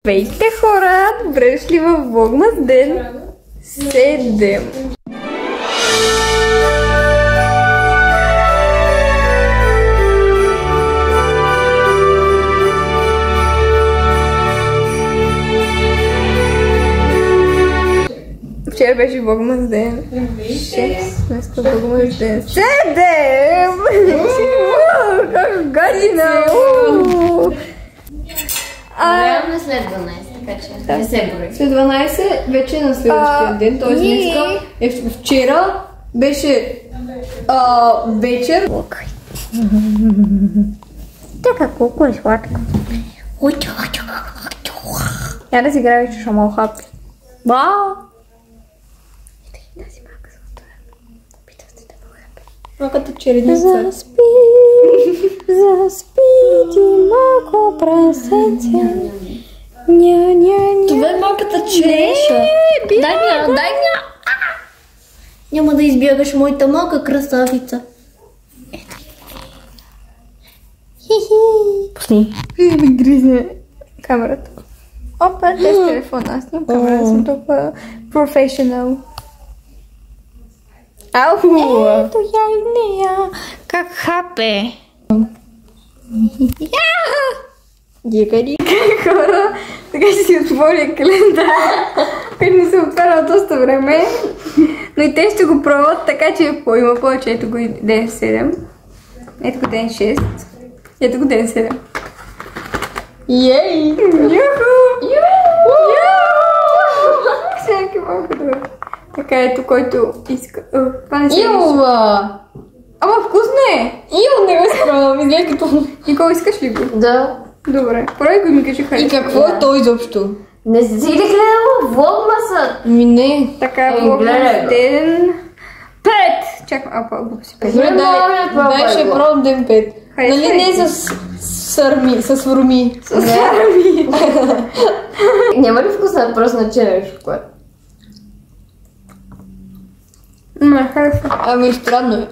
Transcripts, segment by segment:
Здравейте хора! Добре дошли в Влогмас ден 7. Вчера беше Влогмас ден 6, днес е Влогмас ден 7! Как гадина! Реално след 12, така че не се брои. След 12 вече на следващия ден, т.е. днеска вчера беше вечер. Така, колко е сладко. Я да си играя, че ще мога хапи. Бау! Тази малка злато е. Опитам се да мога хапи. Малката чередница. Заспи ти малко прасенце. Ня. Това е малката череша. Дай ня. Няма да избягаш, моята малка красавица. Хи-хи. Пусни. Ми гризне камерата. Опа, те с телефона. Аз нямам камера, съм толкова професионал. Ау! Ето я и нея. Как хапе. Дикади. Хора, така ще си отворя календар, който не се отварял доста време, но и те ще го пробват, така че има повече. Ето го ден 7, ето го ден 6, ето го ден 7. Йей! Юху! Всяки малко добре. Така ето, който иска. Това не се Ила! Ама вкусно е! Ила, не го изпробвам, изгледа като... Никога искаш ли го? Да. Добре, пробвай го и ми кажи харесва. И какво е то изобщо? Не си ли гледала Влогмаса? Ми не. Така, Влогмас ден 5! Чакам, глупо си 5. Добре, дай ще пробвам ден 5. Нали не с сърми. С сърми. Няма ли вкуса просто на череш шоколад? Не, харесва. Ами странно е.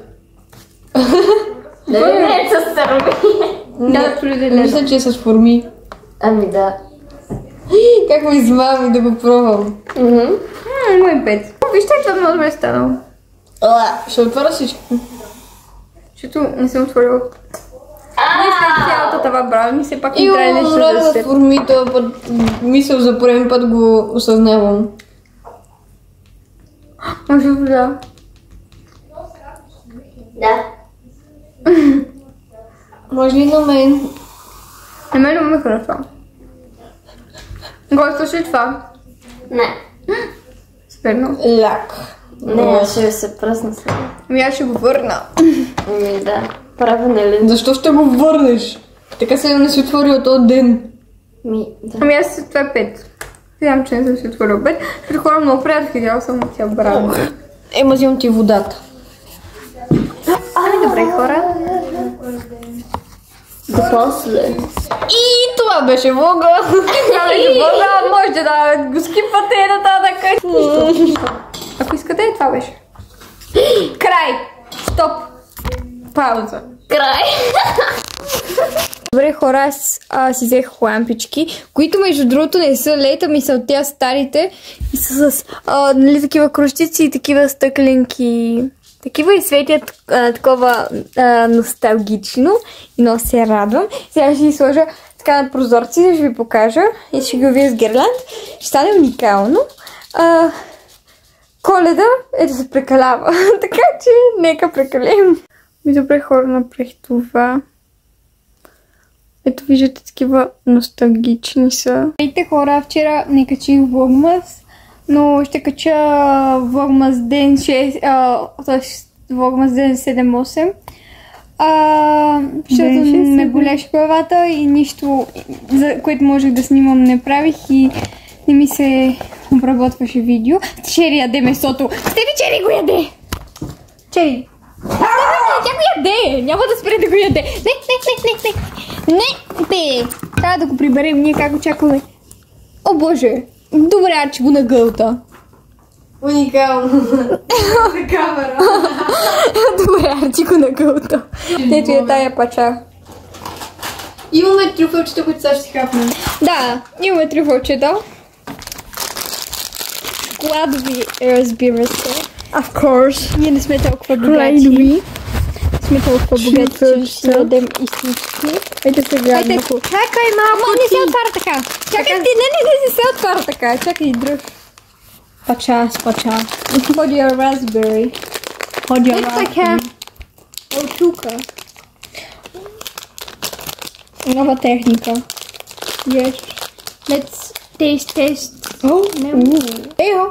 Дали не е с сърми? Да, определено. Мисля, че е с форми. Ами да. Как ме измами да го пробвам? Мой 5. Вижте, това много добре е станало. Ще отворя всичко. Защото не съм отворила. Не след цялата това брауни, все пак ми трябва нещо да да се... форми, този път мисъл за пореден път го осъзнавам. Може да. Да. Може ли на мен? На мен ме харесва. Го слушай това. Не. Сперно. Лак. Не, ще се пръсна сега. Ами аз ще го върна. Ами да. Правилно ли? Защо ще го върнеш? Така се не си отворил този ден. Да. Ами аз това е 5. Знам, че не съм си отворила 5. При хора много приятел видяла съм от тя брауни. Ема взимам ти водата. Добре, хора. До после. И това беше влога. Това беше влога. Можете да го скипвате и нататък. Ако искате, това беше. Край. Стоп. Пауза. Край. Добре, хора, аз си взех лампички, които между другото не са лета, ми са от тя старите и са с нали, такива крущици и такива стъкленки. Такива и светят такова носталгично и много се радвам. Сега ще ги сложа така на прозорци, да ще ви покажа и ще ги увия с гирланд. Ще стане уникално. Коледа е да се прекалява, така че нека прекалим. Добре, хора, направих това. Ето виждате, такива носталгични са. Здравейте, хора, вчера не качих Влогмас, но ще кача Влогмас ден 6, т.е. Влогмас ден 7-8. Защото ме болеше главата и нищо, за което можех да снимам, не правих и не ми се обработваше видео. Чери яде месото. Стеви, Чери го яде! Чери! Тя го яде! Няма да спре да го яде! Не, бе! Трябва да го приберем, ние как го чакаме. О, боже! Добре, Арчи го нагълта. Уникално. За камера. Добре, Арчи го нагълта. Ето е тая пача. Имаме трюфелчета, които сега ще си хапнем. Да, имаме трюфелчета. Шоколадови, разбира се. Of course. Ние не сме толкова богати. Сме толкова богати, че ще ядем истински. Ето сега. Чакай малко. Не се отваря така. Чакай ти, не се отваря така. Чакай, дръж. По-час. Ходя raspberry. Ето така. От тук. Нова техника. Yes. Let's taste. Ео.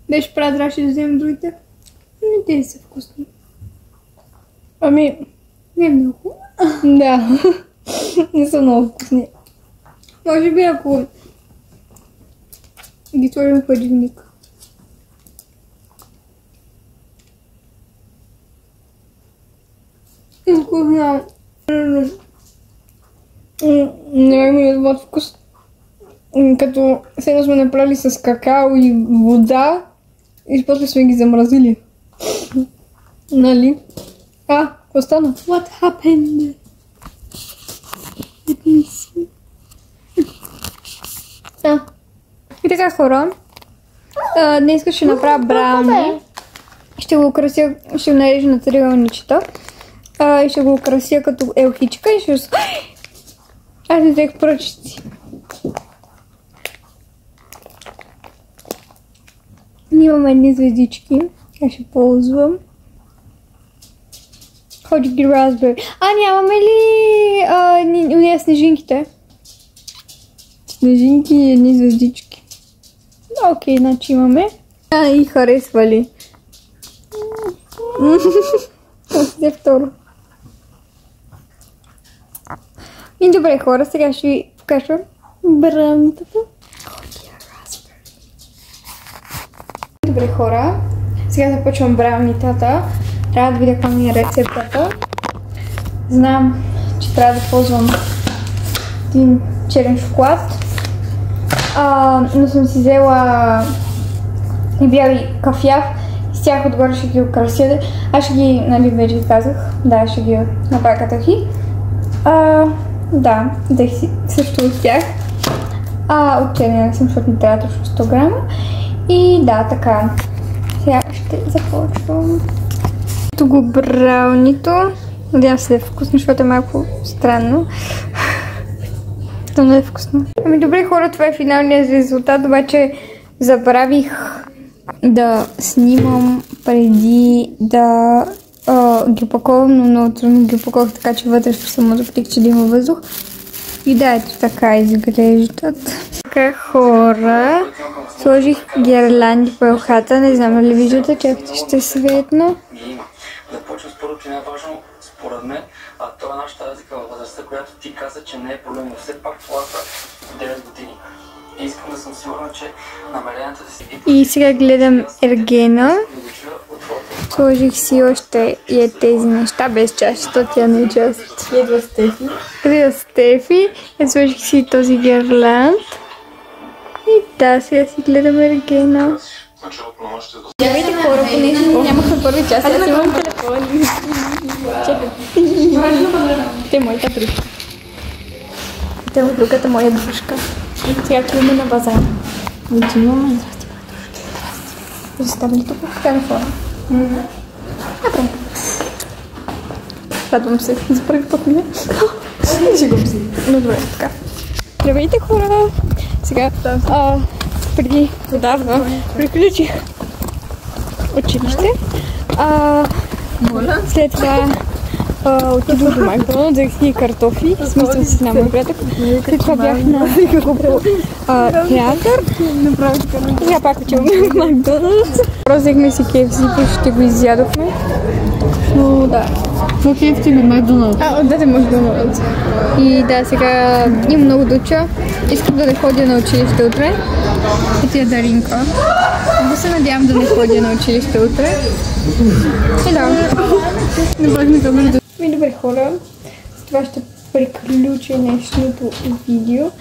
Беше правя, трябваше да вземем другите. Не те са вкусни. Ами, Не много. да. Не са много вкусни. Може би ако ги сложим в хладилник. Вкусно. Не ми е от вкус. Като сега сме направили с какао и вода и после сме ги замразили. Нали? Какво стана? What happened? Let me see. И така, хора. Днес ще направя брауни. Ще го украся, ще го нарежа на триъгълничета. И ще го украся като елхичка и ще... Аз не взех пръчици. Имаме едни звездички. Я ще ползвам. Ходи ги raspberry. Нямаме ли уния снежинките? Снежинки и едни звездички. Окей, значи имаме. И харесва ли? Взе второ. И добре, хора, сега ще ви покажа браунитата. Добре, хора, сега започвам браунитата. Трябва да видя каква ми е рецептата. Знам, че трябва да ползвам един черен шоколад. Но съм си взела и бяли кафяв и с тях отгоре ще ги украся. Аз ще ги, нали, вече казах, да, ще ги направя катахи. Да, взех си също от тях. От черния не съм, защото ми трябва точно 100 грама. И да, така. Сега ще започвам. Тук го браунито. Надявам се да е вкусно, защото е малко странно. То не е вкусно. Ами добре, хора, това е финалният резултат, обаче забравих да снимам преди да ги опаковам, но много трудно ги опаковах, така че вътре ще съм отвлик, че да има въздух. И да, ето така изглеждат. Така, хора, сложих гирлянди по елхата, не знам ли виждате, чакайте, ще светна. Започвам с първо, че не е важно според мен, това е нашата разлика във възрастта, която ти каза, че не е проблем, но все пак това са 9 години. И искам да съм сигурна, че намеренията си... И сега гледам ергена. Сложих си още и тези неща без част, защото тя не е част. Идва Стефи. Идва Стефи. Сложих си този гирлянд. И да, сега си гледам ергена. Здравейте, хора, понеже нямахме първи час, аз имам телефон. Чакай. Те моята друга. Те другата моя дружка. Сега отиваме на базар. Отиваме. Застава ли тук в телефона? Добре. Радвам се. За първи път ми. Шегувам си. Но добре, така. Здравейте, хора! Сега, преди отдавна приключих училище. След това отидох до Макдоналдс, взех си картофи, смисъл си с една моя приятел. След това бях на театър. Сега пак отивам в Макдоналдс. Взехме си KFC, почти го изядохме. Но да. Какво KFC или Макдоналдс? Отдете Макдоналдс. И да, сега имам много да уча. Искам да не ходя на училище утре. И тия Даринка. Да се надявам да не ходя на училище утре. И да. Направихме добре да... Добре, хора. С това ще приключи днешното видео.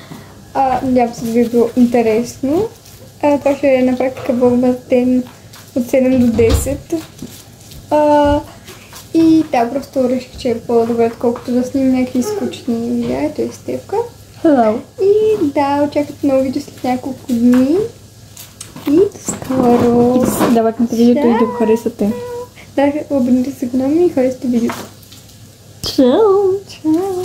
Надявам се да ви е било интересно. Това ще е на практика влогът ден от 7 до 10. И да, просто реших, че е по-добре, отколкото да снимам някакви скучни видеа. Ето е Стефка. Hello. И да, очаквате ново видео след няколко дни. И до скоро! Да лайкнете видеото и да го харесате. Да, обърнете се го на мен и харесате видеото. Чао! Чао!